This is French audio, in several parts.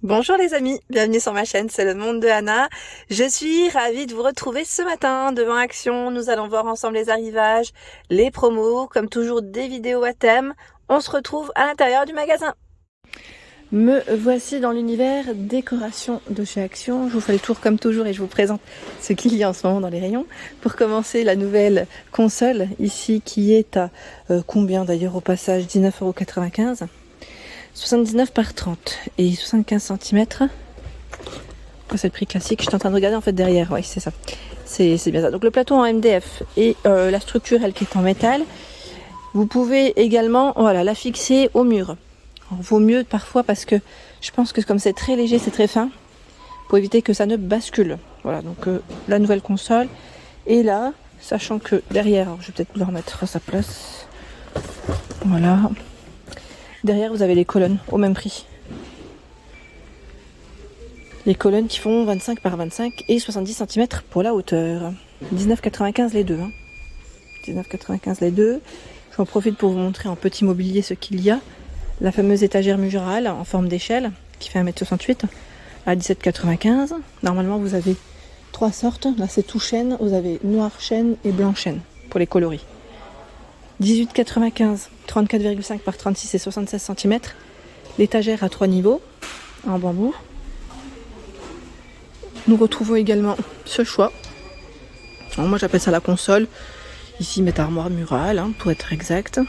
Bonjour les amis, bienvenue sur ma chaîne, c'est le monde de Anna. Je suis ravie de vous retrouver ce matin devant Action. Nous allons voir ensemble les arrivages, les promos, comme toujours des vidéos à thème. On se retrouve à l'intérieur du magasin. Me voici dans l'univers décoration de chez Action. Je vous fais le tour comme toujours et je vous présente ce qu'il y a en ce moment dans les rayons. Pour commencer, la nouvelle console ici qui est à combien d'ailleurs au passage, 19,95 €. 79 par 30 et 75 cm. C'est le prix classique. Je suis en train de regarder en fait derrière. Oui, c'est ça. C'est bien ça. Donc le plateau en MDF et la structure, elle qui est en métal. Vous pouvez également voilà, la fixer au mur. Alors, vaut mieux parfois parce que je pense que comme c'est très léger, c'est très fin, pour éviter que ça ne bascule. Voilà, donc la nouvelle console. Et là, sachant que derrière, alors, je vais peut-être le remettre à sa place. Voilà. Derrière, vous avez les colonnes au même prix. Les colonnes qui font 25 par 25 et 70 cm pour la hauteur. 19,95 € les deux. 19,95 € les deux. J'en profite pour vous montrer en petit mobilier ce qu'il y a. La fameuse étagère murale en forme d'échelle qui fait 1,68 m à 17,95 €. Normalement, vous avez trois sortes. Là, c'est tout chêne. Vous avez noir chêne et blanc chêne pour les coloris. 18,95 €, 34,5 par 36 et 76 cm. L'étagère à 3 niveaux en bambou. Nous retrouvons également ce choix. Alors moi j'appelle ça la console. Ici méta-armoire murale pour être exact.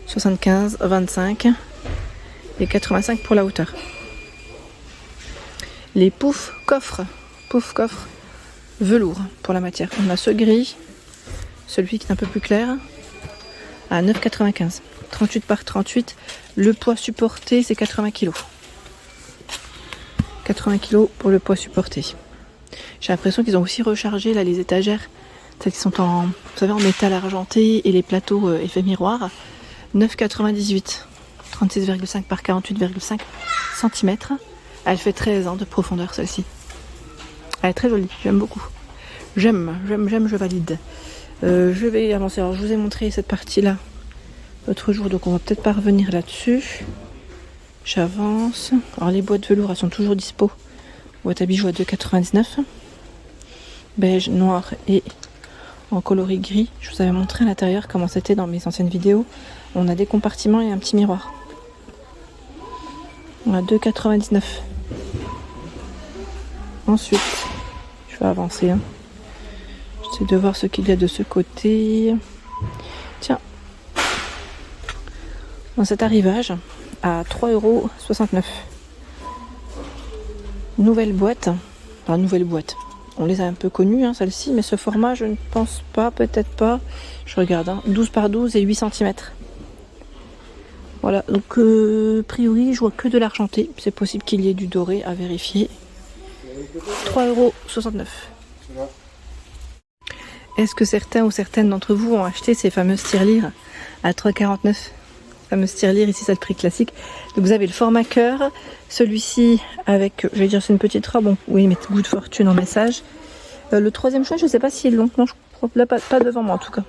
75, 25 et 85 pour la hauteur. Les poufs coffres velours pour la matière. On a ce gris. Celui qui est un peu plus clair, à 9,95 €. 38 par 38. Le poids supporté, c'est 80 kg. 80 kg pour le poids supporté. J'ai l'impression qu'ils ont aussi rechargé là, les étagères. Celles qui sont en, vous savez, en métal argenté et les plateaux effet miroir. 9,98 €. 36,5 par 48,5 cm. Elle fait 13 de profondeur celle-ci. Elle est très jolie, j'aime beaucoup. J'aime, je valide. Je vais avancer. Alors, je vous ai montré cette partie-là l'autre jour, donc on va peut-être pas revenir là-dessus. J'avance. Alors, les boîtes velours, elles sont toujours dispo. Boîte à bijoux à 2,99 €. Beige, noir et en coloris gris. Je vous avais montré à l'intérieur comment c'était dans mes anciennes vidéos. On a des compartiments et un petit miroir. On a 2,99 €. Ensuite, je vais avancer. J'essaie de voir ce qu'il y a de ce côté. Tiens, dans cet arrivage à 3,69 €. Nouvelle boîte. Enfin, nouvelle boîte. On les a un peu connues, celle-ci, mais ce format, je ne pense pas, peut-être pas. Je regarde, 12 par 12 et 8 cm. Voilà, donc a priori, je vois que de l'argenté. C'est possible qu'il y ait du doré à vérifier. 3,69 €. Est-ce que certains ou certaines d'entre vous ont acheté ces fameuses tirelires à 3,49 €? Fameuses tirelires, ici c'est le prix classique. Donc vous avez le format cœur, celui-ci avec, je vais dire c'est une petite robe, bon, oui mais goût de fortune en message. Le troisième choix, je ne sais pas s'il est long, non je crois là pas devant moi en tout cas.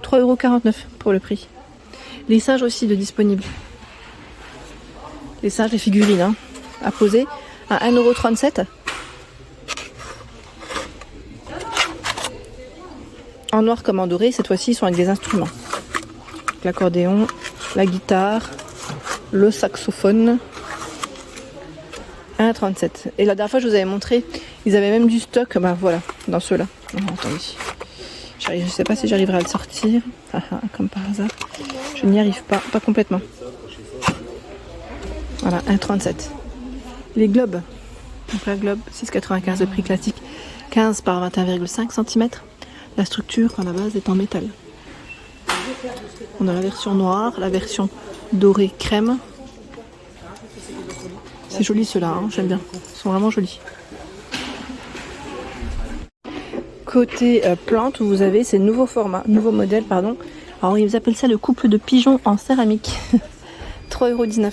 3,49 € pour le prix. Les singes aussi de disponibles. Les singes, les figurines à poser à 1,37 €. En noir comme en doré, cette fois-ci ils sont avec des instruments. L'accordéon, la guitare, le saxophone. 1,37 €. Et la dernière fois je vous avais montré, ils avaient même du stock, bah voilà, dans ceux-là. Oh, attendez. Je ne sais pas si j'arriverai à le sortir. Comme par hasard. Je n'y arrive pas complètement. Voilà, 1,37 €. Les globes. Donc la globe, 6,95 € le prix classique. 15 par 21,5 cm. La structure à la base est en métal. On a la version noire, la version dorée crème. C'est joli ceux-là, j'aime bien. Ils sont vraiment jolis. Côté plante, vous avez ces nouveaux formats, nouveaux modèles, pardon. Alors ils appellent ça le couple de pigeons en céramique. 3,19 €.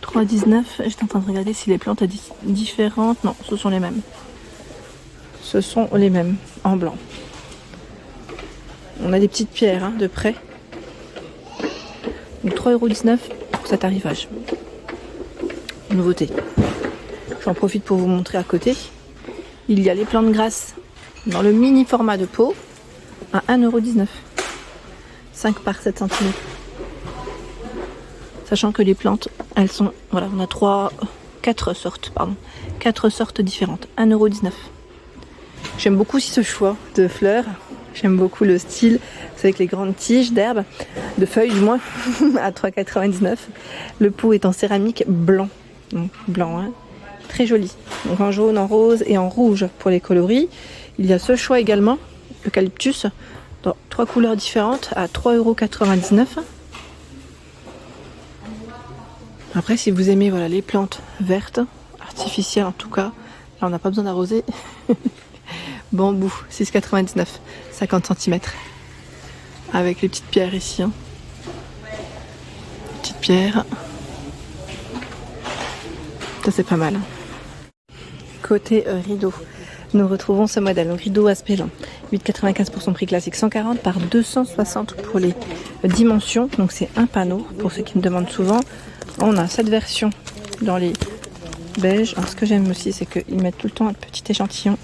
3,19 €. J'étais en train de regarder si les plantes sont différentes. Non, ce sont les mêmes. Ce sont les mêmes, en blanc. On a des petites pierres de près. Donc 3,19 € pour cet arrivage. Nouveauté. J'en profite pour vous montrer à côté. Il y a les plantes grasses dans le mini format de pot à 1,19 €. 5 par 7 cm. Sachant que les plantes, elles sont, voilà, on a 4 sortes différentes. 1,19 €. J'aime beaucoup aussi ce choix de fleurs. J'aime beaucoup le style. C'est avec les grandes tiges d'herbe, de feuilles du moins, à 3,99 €. Le pot est en céramique blanc. Donc blanc, hein. Très joli. Donc en jaune, en rose et en rouge pour les coloris. Il y a ce choix également, eucalyptus, dans 3 couleurs différentes à 3,99 €. Après, si vous aimez voilà, les plantes vertes, artificielles en tout cas, là on n'a pas besoin d'arroser. Bambou, 6,99 €, 50 cm. Avec les petites pierres ici. Hein. Petites pierres. Ça c'est pas mal. Côté rideau, nous retrouvons ce modèle. Donc, rideau aspect lent. 8,95 € pour son prix classique. 140 par 260 pour les dimensions. Donc c'est un panneau, pour ceux qui me demandent souvent. On a cette version dans les beiges. Alors ce que j'aime aussi, c'est qu'ils mettent tout le temps un petit échantillon.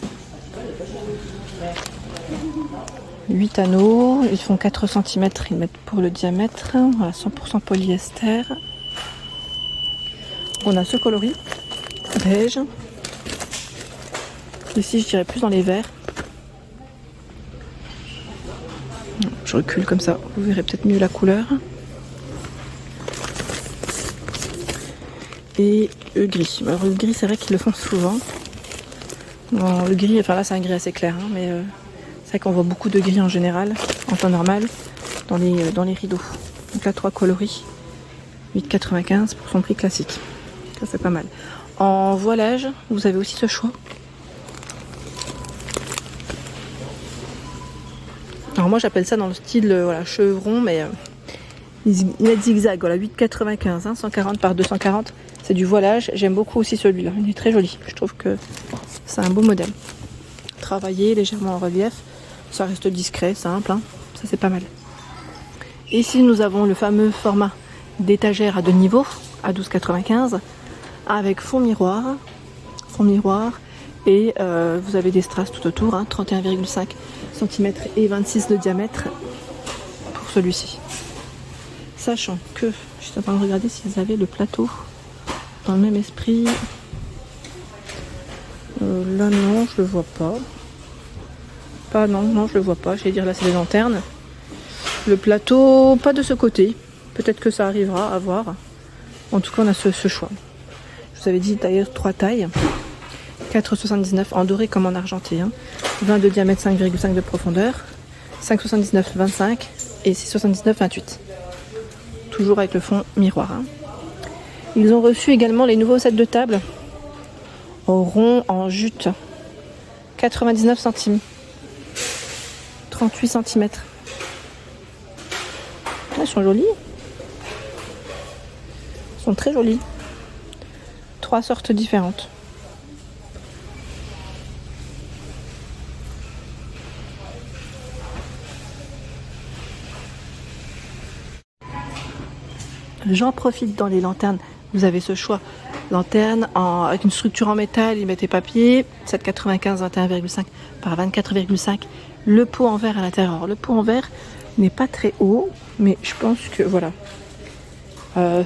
8 anneaux, ils font 4 cm, ils mettent pour le diamètre. Voilà, 100% polyester. On a ce coloris beige. Ici, je dirais plus dans les verts. Je recule comme ça, vous verrez peut-être mieux la couleur. Et le gris. Alors le gris, c'est vrai qu'ils le font souvent. Bon, le gris, enfin là c'est un gris assez clair, hein, mais c'est vrai qu'on voit beaucoup de gris en général, en temps normal, dans les rideaux. Donc là, 3 coloris, 8,95 € pour son prix classique. Ça c'est pas mal. En voilage, vous avez aussi ce choix. Alors moi j'appelle ça dans le style voilà, chevron, mais ils mettent zigzag, voilà, 8,95 €, hein, 140 par 240. C'est du voilage, j'aime beaucoup aussi celui-là, il est très joli. Je trouve que c'est un beau modèle. Travaillé, légèrement en relief, ça reste discret, simple, hein. Ça c'est pas mal. Ici nous avons le fameux format d'étagère à 2 niveaux, à 12,95 €, avec fond miroir, et vous avez des strass tout autour, hein, 31,5 cm et 26 de diamètre pour celui-ci. Sachant que, je suis en train de regarder s'ils avaient le plateau dans le même esprit. Là non, je le vois pas. Non, je le vois pas. J'allais dire là c'est des lanternes. Le plateau, pas de ce côté. Peut-être que ça arrivera à voir. En tout cas, on a ce choix. Je vous avais dit d'ailleurs 3 tailles. 4,79 € en doré comme en argenté. Hein. 20 de diamètre, 5,5 de profondeur. 5,79 €, 25 et 6,79 €, 28. Toujours avec le fond miroir. Hein. Ils ont reçu également les nouveaux sets de table en rond, en jute. 99 centimes. 38 cm. Elles sont jolies. Elles sont très jolies. 3 sortes différentes. J'en profite dans les lanternes. Vous avez ce choix. Lanterne avec une structure en métal, ils mettaient papier. 7,95 €, 21,5 par 24,5. Le pot en verre à l'intérieur. Alors, le pot en verre n'est pas très haut, mais je pense que voilà.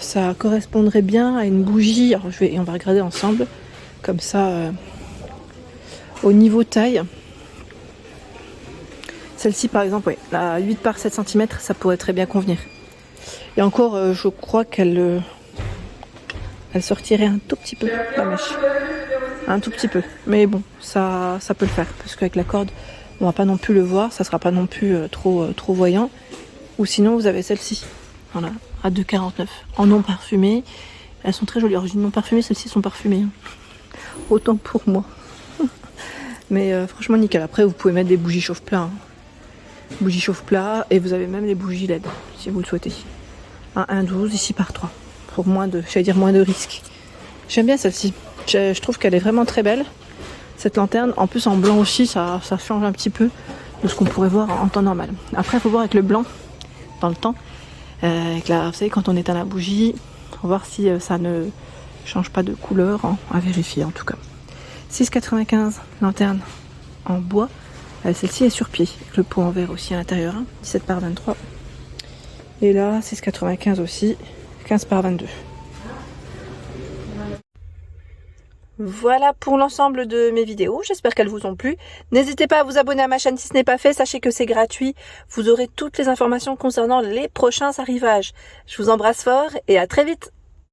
Ça correspondrait bien à une bougie. Alors, on va regarder ensemble. Comme ça, au niveau taille. Celle-ci, par exemple, ouais, à 8 par 7 cm, ça pourrait très bien convenir. Et encore, je crois qu'elle sortirait un tout petit peu, la mèche. Un tout petit peu. Mais bon, ça peut le faire. Parce qu'avec la corde, on va pas non plus le voir. Ça sera pas non plus trop voyant. Ou sinon, vous avez celle-ci. Voilà, à 2,49 €. En non parfumé. Elles sont très jolies. Alors, je dis non parfumées, celles-ci sont parfumées. Autant pour moi. Mais franchement, nickel. Après, vous pouvez mettre des bougies chauffe-plat. Hein. Bougies chauffe-plat. Et vous avez même les bougies LED, si vous le souhaitez. À 1,12 € ici par 3. Pour moins de risques. J'aime bien celle-ci. Je trouve qu'elle est vraiment très belle. Cette lanterne, en plus en blanc aussi, ça change un petit peu de ce qu'on pourrait voir en temps normal. Après, il faut voir avec le blanc, dans le temps. Avec la, vous savez, quand on éteint la bougie, on va voir si ça ne change pas de couleur, hein, à vérifier en tout cas. 6,95 lanterne en bois. Celle-ci est sur pied, avec le pot en verre aussi à l'intérieur, hein, 17 par 23. Et là, 6,95 aussi, 15 par 22. Voilà pour l'ensemble de mes vidéos, j'espère qu'elles vous ont plu. N'hésitez pas à vous abonner à ma chaîne si ce n'est pas fait, sachez que c'est gratuit. Vous aurez toutes les informations concernant les prochains arrivages. Je vous embrasse fort et à très vite.